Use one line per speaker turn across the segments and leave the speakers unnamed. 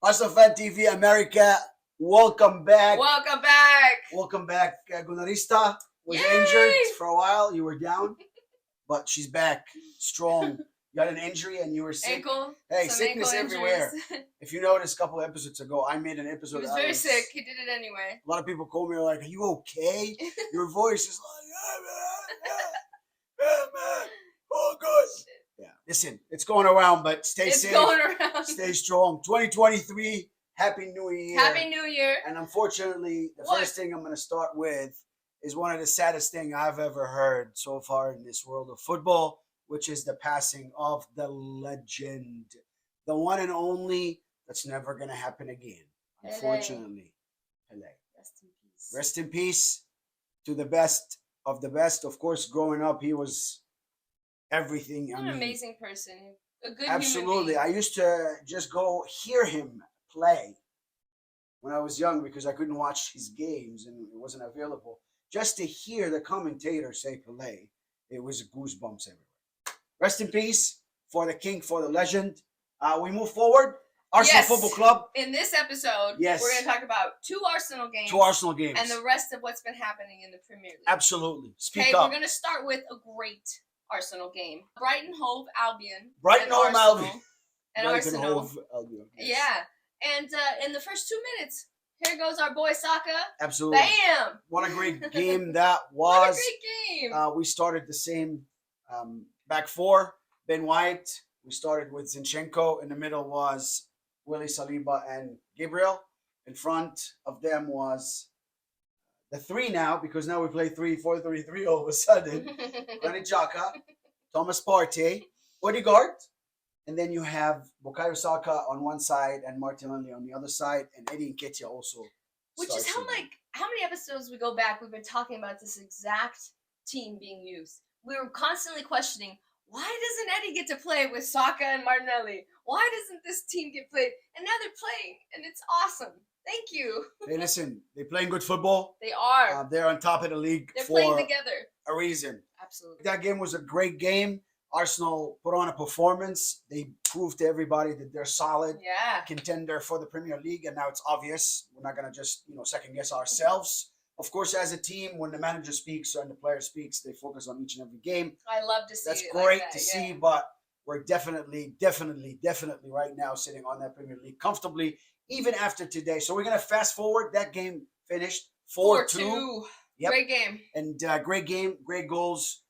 Arsenal Fan TV America, welcome back.
Welcome back.
Welcome back. Gunarista was
Yay!
injured for a while. You were down, but she's back strong. You had an injury and you were sick.
Ankle.
Hey,
some
sickness
ankle
everywhere.
injuries.
If you noticed, a couple episodes ago, I made an
He
episode.
was very sick. He did it anyway.
A lot of people call me like, "Are you okay?" Your voice is like, "Yeah, man, all good." Yeah, listen, it's going around, but stay
It's
safe.
going around.
Stay strong. 2023. Happy New Year.
Happy New Year.
And unfortunately, the
What?
first thing I'm going to start with is one of the saddest things I've ever heard so far in this world of football, which is the passing of the legend, the one and only that's never going to happen again.
Pele.
Unfortunately, Pele.
Rest in peace.
Rest in peace to the best of the best. Of course, growing up, he was everything.
What an amazing person. A good
Absolutely.
human
I used to just go hear him play when I was young because I couldn't watch his games and it wasn't available. Just to hear the commentator say Pelé, it was goosebumps everywhere. Rest in peace for the king, for the legend. We move forward. Arsenal
Yes.
Football Club.
In this episode,
Yes.
we're going to talk about two Arsenal games.
Two Arsenal games.
And the rest of what's been happening in the Premier League.
Absolutely. Speak
Okay,
up.
we're going to start with a great Arsenal game. Brighton Hove Albion.
Brighton
and
Hove
Arsenal-
Albion.
And
Brighton
Arsenal.
Hove Albion, yes.
Yeah. And in the first 2 minutes, here goes our boy Saka.
Absolutely.
Bam!
What a great game that
What a
was.
great game.
We started the same back four. Ben White. We started with Zinchenko. In the middle was Willie Saliba and Gabriel. In front of them was the three now, because now we play 3-4-3-3 all of a sudden. Granit Xhaka, Thomas Partey, Odegaard, and then you have Bukayo Saka on one side and Martinelli on the other side, and Eddie Nketiah also.
Which is
starts
how many episodes we go back, we've been talking about this exact team being used. We were constantly questioning, why doesn't Eddie get to play with Saka and Martinelli? Why doesn't this team get played? And now they're playing, and it's awesome. Thank you.
Hey, listen, they're playing good football.
They are.
They're on top of the league
They're
for
playing together.
a reason.
Absolutely.
That game was a great game. Arsenal put on a performance. They proved to everybody that they're solid
Yeah.
contender for the Premier League, and now it's obvious. We're not going to just second guess ourselves. Of course, as a team, when the manager speaks and the player speaks, they focus on each and every game.
I love to see
That's
it
great
like that,
to
yeah.
see, but we're definitely right now sitting on that Premier League comfortably, even after today. So we're going to fast forward. That game finished 4-2. Yep.
Great game.
And great game, great goals.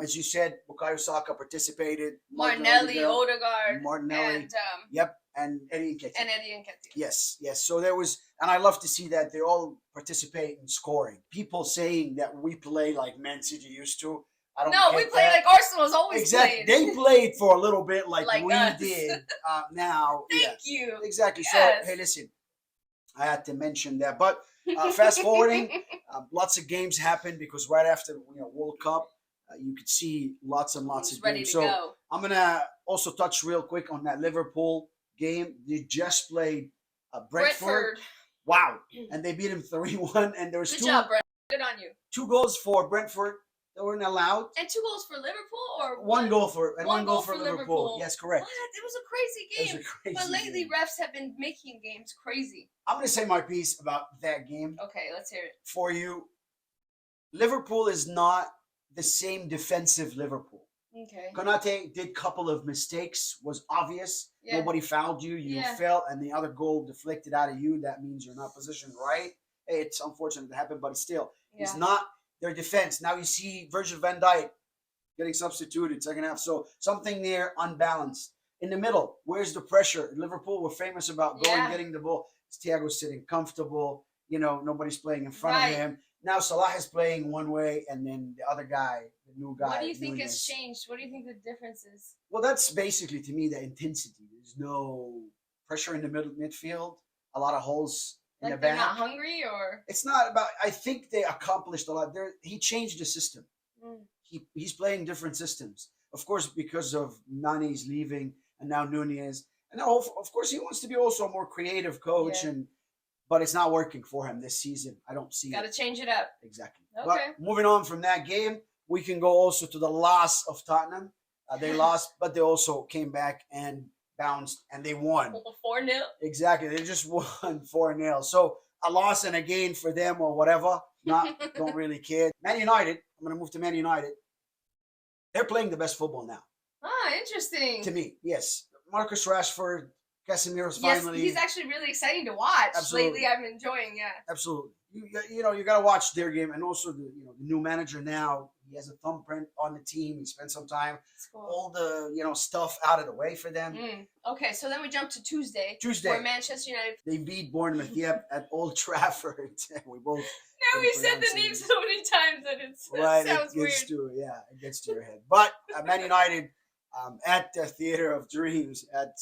As you said, Bukayo Saka participated.
Martinelli, Odegaard,
Martinelli.
and
Yep, and Eddie Nketiah.
Eddie Nketiah.
Yes. So there was, and I love to see that they all participate in scoring. People saying that we play like Man City used to. I don't.
No,
get
we play
that.
like Arsenal's always
Exactly.
played.
They played for a little bit like we
us.
did. Now,
Thank you.
Exactly.
Yes.
So hey, listen, I had to mention that, but fast forwarding, lots of games happened because right after World Cup, you could see lots and lots of
ready
games.
to
So
go.
I'm gonna also touch real quick on that Liverpool game. They just played Brentford. Wow, and they beat him 3-1. And there was
Good job, Brent. Good on you.
2 goals for Brentford that weren't allowed.
And 2 goals for Liverpool, or
One goal for
One goal
for
for
Liverpool.
Liverpool.
Yes, correct.
What? It was a crazy
It
game.
was a crazy
But lately,
game.
refs have been making games crazy.
I'm gonna say my piece about that game.
Okay, let's hear it.
For you. Liverpool is not the same defensive Liverpool.
Okay.
Konate did a couple of mistakes, was obvious.
Yeah.
Nobody fouled you. You
Yeah.
fell, and the other goal deflected out of you. That means you're not positioned right. Hey, it's unfortunate to happen, but still, it's
Yeah.
not their defense. Now you see Virgil van Dijk getting substituted second half. So something there unbalanced. In the middle, where's the pressure? Liverpool were famous about going,
Yeah.
getting the ball. Thiago sitting comfortable. Nobody's playing in front
Right.
of him. Now Salah is playing one way, and then the other guy, the new guy.
What do you think
Nunez.
has changed? What do you think the difference is?
Well, that's basically to me the intensity. There's no pressure in the midfield. A lot of holes in
Like
the
they're
back.
not hungry, or
It's not about. I think they accomplished a lot. He changed the system.
Mm.
He's playing different systems. Of course, because of Mane's leaving and now Nunez, and now of course he wants to be also a more creative coach,
Yeah.
but it's not working for him this season. I don't see
got to
it
change it up?
exactly.
Okay.
But moving on from that game, we can go also to the loss of Tottenham. They lost, but they also came back and bounced and they won.
4-0.
Exactly. They just won 4-0. So a loss and a gain for them or whatever. Don't really care. Man United, I'm going to move to Man United. They're playing the best football now.
Ah, interesting.
To me, yes. Marcus Rashford, Casemiro's
Yes,
finally.
he's actually really exciting to watch.
Absolutely.
Lately, I'm enjoying. Yeah.
Absolutely. You know, you got to watch their game. And also, the new manager now, he has a thumbprint on the team. He spent some time,
That's cool.
all the, stuff out of the way for them.
Okay, so then we jump to Tuesday.
Tuesday.
Where Manchester United.
They beat Bournemouth, at Old Trafford. We both.
Now we said the name so many times that it sounds weird.
It gets to your head. But Man United, at the Theatre of Dreams at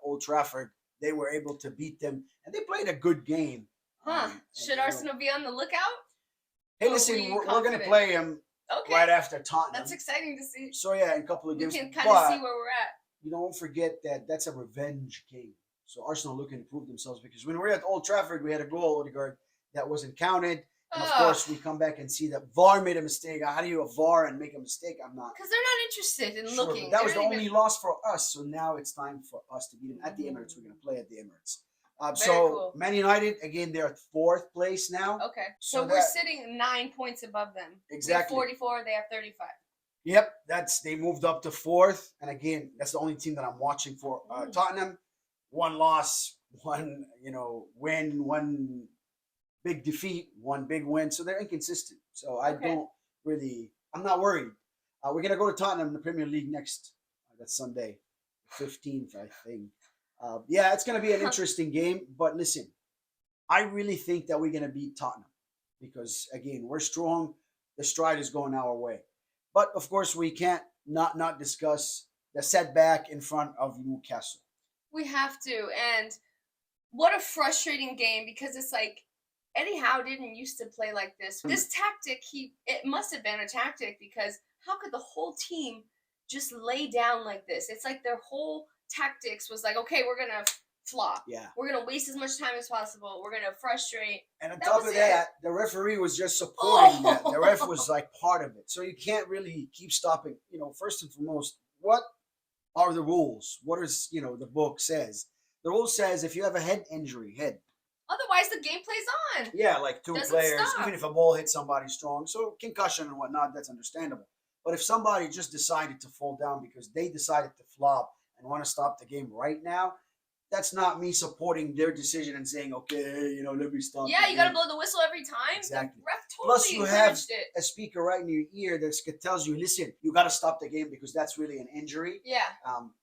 Old Trafford, they were able to beat them, and they played a good game.
Should Arsenal be on the lookout?
Hey, listen, we're going to play them right after Tottenham.
That's exciting to see.
So yeah, in a couple of games,
we can kind of see where we're at.
You don't forget that that's a revenge game. So Arsenal looking to prove themselves, because when we were at Old Trafford, we had a goal, Odegaard, that wasn't counted. And of course, we come back and see that VAR made a mistake. How do you VAR and make a mistake? I'm not.
Because they're not interested in looking.
That was the only loss for us. So now it's time for us to beat them at the Emirates. We're going to play at the Emirates.
Cool.
Man United, again, they're at 4th place now.
Okay. So we're sitting 9 points above them.
Exactly.
We have 44. They have 35.
Yep. They moved up to 4th. And again, that's the only team that I'm watching for. Tottenham, 1 loss, 1 win, 1 big defeat, 1 big win. So they're inconsistent. So I'm not worried. We're going to go to Tottenham in the Premier League next. That's Sunday, 15th, I think. It's going to be an interesting game. But listen, I really think that we're going to beat Tottenham because, again, we're strong. The stride is going our way. But, of course, we can't not discuss the setback in front of Newcastle.
We have to. And what a frustrating game, because it's like, Eddie Howe didn't used to play like this. This tactic, it must have been a tactic, because how could the whole team just lay down like this? It's like their whole tactics was like, okay, we're going to flop.
Yeah.
We're going to waste as much time as possible. We're going to frustrate.
And on top of that, the referee was just supporting that. The ref was like part of it. So you can't really keep stopping. First and foremost, what are the rules? What is, the book says? The rule says if you have a head injury,
otherwise, the game plays on.
Yeah, like 2 players,
stop.
even if a ball hits somebody strong. So concussion and whatnot, that's understandable. But if somebody just decided to fall down because they decided to flop and want to stop the game right now, that's not me supporting their decision and saying, okay, let me stop.
Yeah, you got to blow the whistle every time.
Exactly.
The ref
Plus,
totally
you have
encouraged it.
a speaker right in your ear that tells you, listen, you got to stop the game because that's really an injury.
Yeah.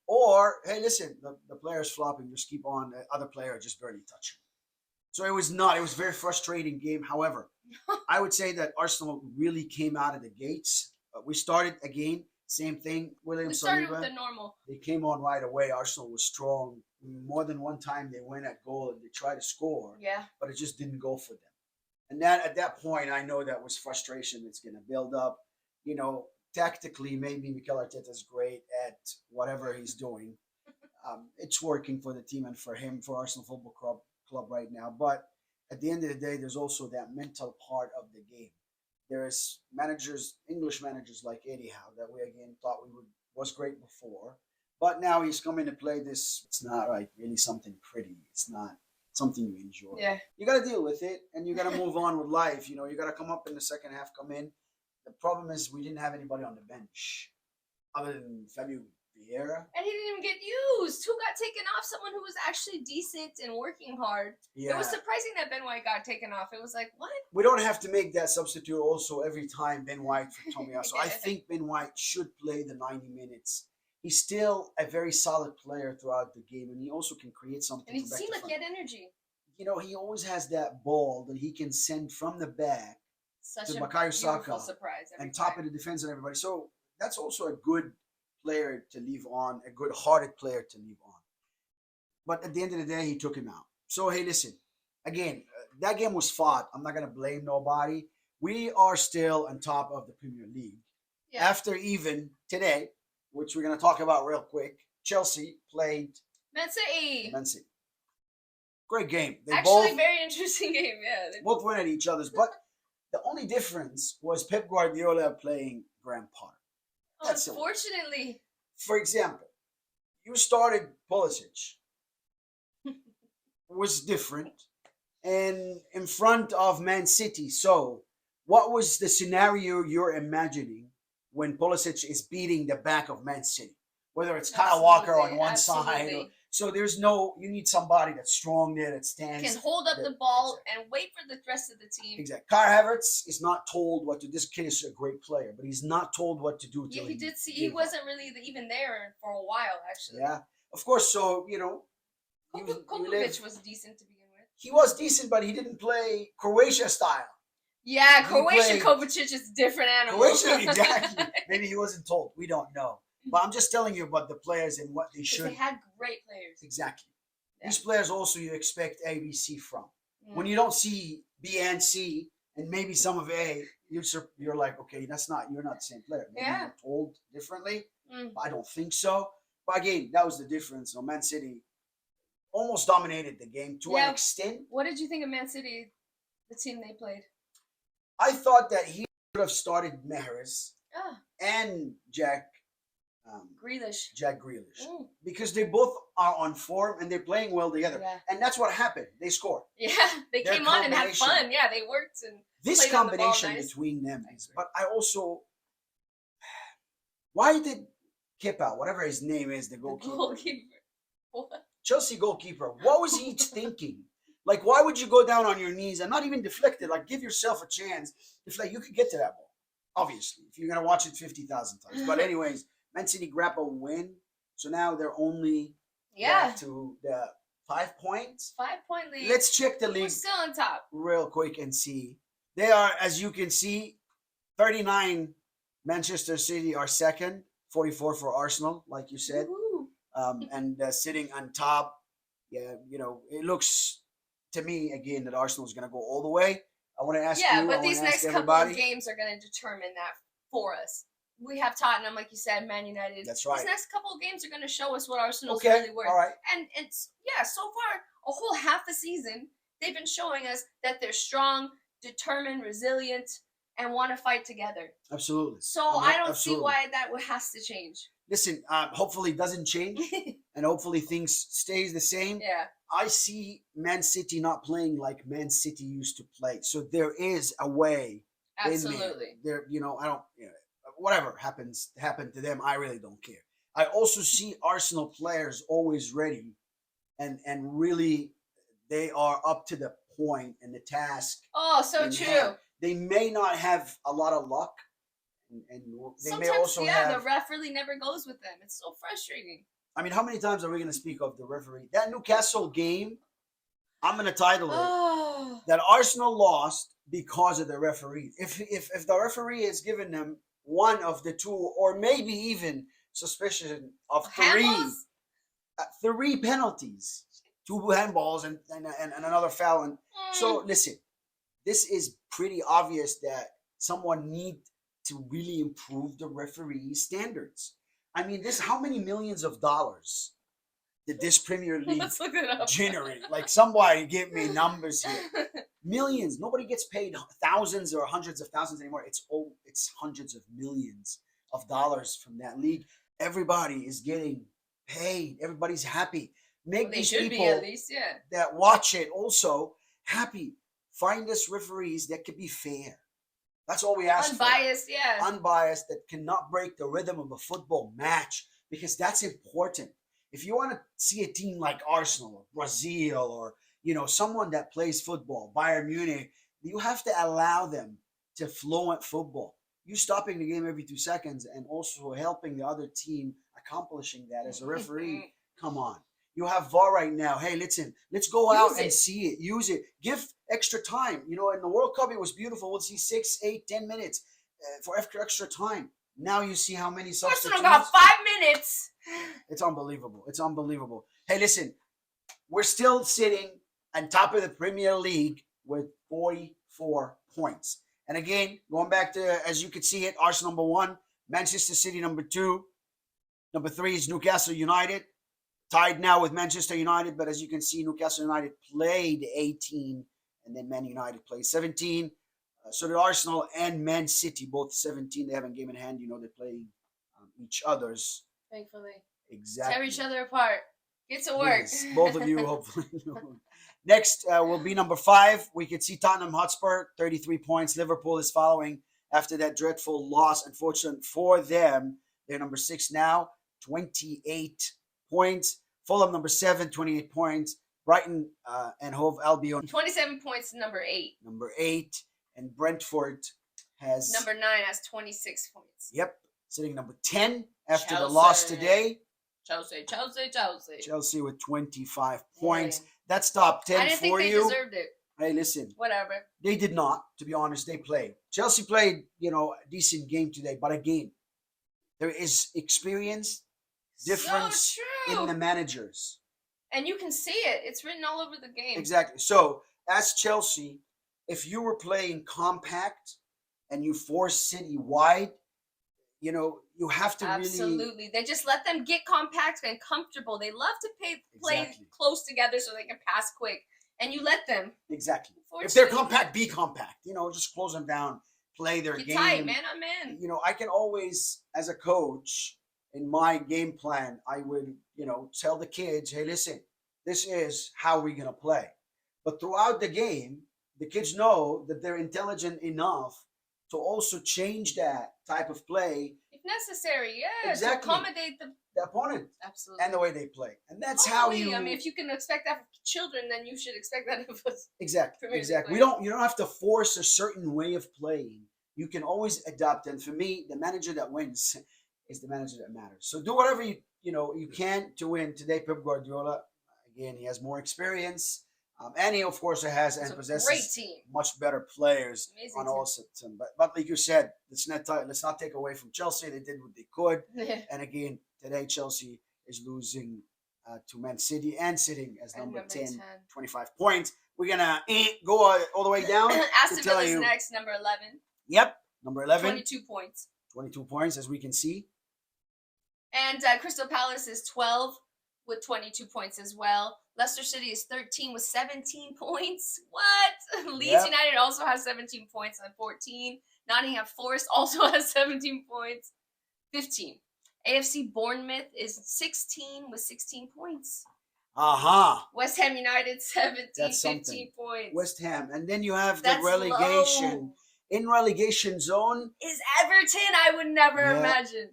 Or, hey, listen, the player's flopping, just keep on. The other player just barely touching. So it was a very frustrating game. However, I would say that Arsenal really came out of the gates. We started again, same thing. We started
with the normal.
They came on right away. Arsenal was strong. More than one time they went at goal and they tried to score.
Yeah.
But it just didn't go for them. And at that point, I know that was frustration that's going to build up. Tactically, maybe Mikel Arteta's great at whatever he's doing. It's working for the team and for him, for Arsenal Football Club right now. But at the end of the day, there's also that mental part of the game. There's English managers like Eddie Howe that we again thought was great before, but now he's coming to play this. It's not like really something pretty. It's not something you enjoy.
Yeah. You
got to deal with it, and you got to move on with life. You got to come up in the second half, come in. The problem is we didn't have anybody on the bench other than Fabio Vieira.
And he didn't even get used. Who got taken off? Someone who was actually decent and working hard. Yeah. It was surprising that Ben White got taken off. It was like, what?
We don't have to make that substitute also every time Ben White for Tomiyasu. I think Ben White should play the 90 minutes. He's still a very solid player throughout the game, and he also can create something.
And he seemed like he had energy.
He always has that ball that he can send from the back
to
Bukayo Saka
surprise
and top of the defense and everybody. So that's also a good player to leave on, a good-hearted player to leave on. But at the end of the day, he took him out. So, hey, listen, again, that game was fought. I'm not going to blame nobody. We are still on top of the Premier League. Yeah. After even today, which we're going to talk about real quick, Chelsea played
Man City.
Great game.
Very interesting game, yeah.
They both went at each other's. But the only difference was Pep Guardiola playing Graham Potter.
Unfortunately.
For example, you started Pulisic was different and in front of Man City. So, what was the scenario you're imagining when Pulisic is beating the back of Man City? Whether it's Kyle Walker on one side, or,
Absolutely.
so there's no. You need somebody that's strong there that stands.
Can hold up
that-
the ball and wait for the rest of the team.
Exactly. Kai Havertz is not told what to. This kid is a great player, but he's not told what to do.
Yeah,
till
he did see. He
gave up.
wasn't really even there for a while, actually.
Yeah, of course. So you know, you
Kovacic
live-
was decent to begin with.
he was decent, but he didn't play Croatia style.
Yeah,
He
Croatian
played-
Kovacic is a different animal.
Croatia, exactly. Maybe he wasn't told. We don't know. But I'm just telling you about the players and what they
'Cause
should.
they had great players.
Exactly.
Yeah.
These players also you expect A, B, C from. When
Mm.
you don't see B and C and maybe some of A, you're like, okay, you're not the same player. Maybe
Yeah.
you're told differently.
Mm.
But I don't think so. But again, that was the difference. So Man City almost dominated the game to
Yeah.
an extent.
What did you think of Man City, the team they played?
I thought that he should have started Mahrez
Ah,
and Jack
Grealish.
Grealish.
Mm.
Because they both are on form and they're playing well together.
Yeah.
And that's what happened. They scored.
Yeah, they
Their
came on and had
combination.
fun. Yeah, they worked and
This
Played on the ball
combination
nice.
between them
I
is,
agree.
but I also, why did Kepa, whatever his name is, the
the
goalkeeper,
goalkeeper. What?
Chelsea goalkeeper, what was he thinking? Like, why would you go down on your knees and not even deflect it? Like, give yourself a chance. Deflect. You could get to that ball, obviously, if you're gonna watch it 50,000 times. But anyways, Man City grab a win, so now they're only
Yeah,
back to the 5 points.
5-point lead.
Let's check the
We're
league
still on top.
real quick and see. They are, as you can see, 39. Manchester City are second, 44 for Arsenal, like you said,
Woohoo.
and sitting on top. Yeah, you know, it looks to me again that Arsenal is going to go all the way. I want to ask
Yeah,
you. I
but
wanna
these
ask
next couple
everybody.
of games are going to determine that for us. We have Tottenham, like you said, Man United.
That's right.
These next couple of games are going to show us what Arsenal's
Okay,
really worth.
all right.
And it's, yeah, so far, a whole half a season, they've been showing us that they're strong, determined, resilient, and want to fight together.
Absolutely.
So
I'm-
I don't see
absolutely.
why that has to change.
Listen, hopefully it doesn't change, and hopefully things stays the same.
Yeah.
I see Man City not playing like Man City used to play. So there is a way in
Absolutely.
there. You know, I don't. You know, whatever happened to them. I really don't care. I also see Arsenal players always ready, and really they are up to the point and the task.
Oh, so
in
true.
hand. They may not have a lot of luck, and they
Sometimes,
may also
yeah,
have.
the ref really never goes with them. It's so frustrating.
I mean, how many times are we going to speak of the referee? That Newcastle game, I'm going to title it
Oh,
that Arsenal lost because of the referee. If the referee has given them one of the two, or maybe even suspicion of
handballs?
three penalties, two handballs and another foul. And so listen, this is pretty obvious that someone need to really improve the referee standards. I mean, this how many millions of dollars did this Premier League
Let's look it up.
generate? Like somebody give me numbers here. Millions. Nobody gets paid thousands or hundreds of thousands anymore. It's hundreds of millions of dollars from that league. Everybody is getting paid. Everybody's happy. Make
Well, they
these
should
people
be at least, yeah.
that watch it also happy. Find us referees that could be fair. That's all we ask
Unbiased, yeah.
for. Unbiased, that cannot break the rhythm of a football match, because that's important. If you want to see a team like Arsenal or Brazil or someone that plays football, Bayern Munich, you have to allow them to fluent football. You stopping the game every 2 seconds and also helping the other team accomplishing that as a referee. Come on. You have VAR right now. Hey, listen, let's go out and see it. Use it. Give extra time. In the World Cup, it was beautiful. We'll see 6, 8, 10 minutes for extra time. Now you see how many substitutes.
Arsenal got 5 minutes.
It's unbelievable. It's unbelievable. Hey, listen, we're still sitting on top of the Premier League with 44 points. And again, going back to, as you can see it, Arsenal number 1, Manchester City number 2, number 3 is Newcastle United, tied now with Manchester United. But as you can see, Newcastle United played 18, and then Man United played 17. So did Arsenal and Man City, both 17. They have a game in hand. They play each other's.
Thankfully.
Exactly.
Tear each other apart. Get to work.
Yes, both of you hopefully. Next will be number 5. We could see Tottenham Hotspur, 33 points. Liverpool is following after that dreadful loss. Unfortunate for them. They're number 6 now, 28 points. Fulham number 7, 28 points. Brighton and Hove Albion
27 points, number 8.
number 8. And Brentford has
Number 9 has 26 points.
Yep, sitting number 10 after the
Chelsea.
loss today.
Chelsea.
Chelsea with 25 points.
Dang.
That's top 10
I didn't think
for
they
you.
deserved it.
Hey, listen,
Whatever.
they did not, to be honest. They played. Chelsea played, a decent game today. But again, there is experience difference
So true.
in the managers.
And you can see it. It's written all over the game.
Exactly. So, as Chelsea, if you were playing compact and you force City wide, you have to
Absolutely. They just let them get compact and comfortable. They love to play
Exactly.
close together so they can pass quick. And you let them.
Exactly. If
Unfortunately,
they're compact, be compact. Just close them down, play their
get
game.
tight, man on man.
I can always, as a coach, in my game plan, I would, tell the kids, hey, listen, this is how we're going to play. But throughout the game, the kids know that they're intelligent enough to also change that type of play,
If necessary, yeah.
Exactly.
To accommodate
the opponent,
Absolutely.
and the way they play. And that's how
Hopefully,
you...
I mean, if you can expect that of children, then you should expect that of us.
Exactly.
Premier League
Exactly.
players.
You don't have to force a certain way of playing. You can always adapt. And for me, the manager that wins is the manager that matters. So do whatever you can to win. Today, Pep Guardiola, again, he has more experience. And he, of course, has and
It's a
possesses
great team.
much better players
Amazing
on all sides. But like you said, let's not take away from Chelsea. They did what they could.
team.
And again, today Chelsea is losing to Man City and sitting as
And
number 10,
10.
25 points. We're going to go all the way down
Aston
to tell
Villa's
you.
next, number 11.
Yep, number 11,
22 points.
22 points, as we can see.
And Crystal Palace is 12 with 22 points as well. Leicester City is 13 with 17 points. What? Leeds
Yep.
United also has 17 points on 14. Nottingham Forest also has 17 points. 15. AFC Bournemouth is 16 with 16 points.
Aha.
West Ham United 17,
That's
15
something.
points.
West Ham. And then you have
That's
the relegation.
low.
In relegation zone,
Is Everton? I would never
Yeah.
imagine.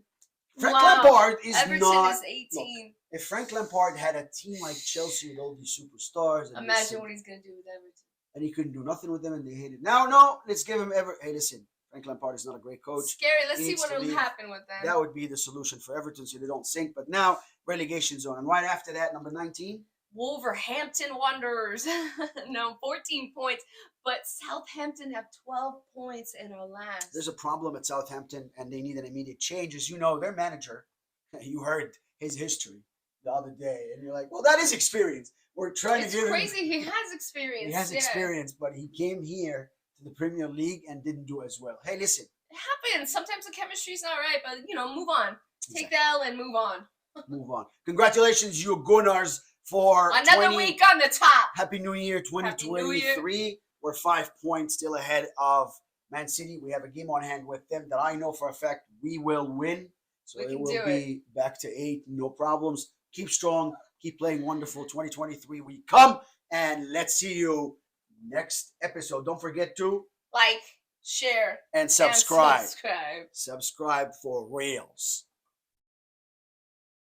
Frank
Wow.
Lampard is
Everton
not...
is 18.
If Frank Lampard had a team like Chelsea with all these superstars... and
Imagine what he's going to do with Everton.
and he couldn't do nothing with them, and they hated. No, let's give him Hey, listen, Frank Lampard is not a great coach.
Scary. Let's see
needs
what
to
will
leave.
happen with them.
That would be the solution for Everton, so they don't sink. But now relegation zone, and right after that, number 19.
Wolverhampton Wanderers. No, 14 points. But Southampton have 12 points and are last.
There's a problem at Southampton, and they need an immediate change. As you know, their manager, you heard his history the other day, and you're like, well, that is experience. We're trying
It's
to give
crazy.
him...
He has experience.
He has
yeah.
experience, but he came here to the Premier League and didn't do as well. Hey, listen,
It happens. Sometimes the chemistry's not right, but, move on. Take the L and move on.
move on. Congratulations, you Gunners, for
Another
20
week on the top.
Happy New Year
Happy New Year.
2023. We're 5 points still ahead of Man City. We have a game on hand with them that I know for a fact we will win. So
We
it
can
will
do
be back to 8, no problems. Keep strong, keep playing wonderful. 2023 we come, and let's see you next episode. Don't forget to
Like, share,
and subscribe.
and subscribe.
Subscribe for reals.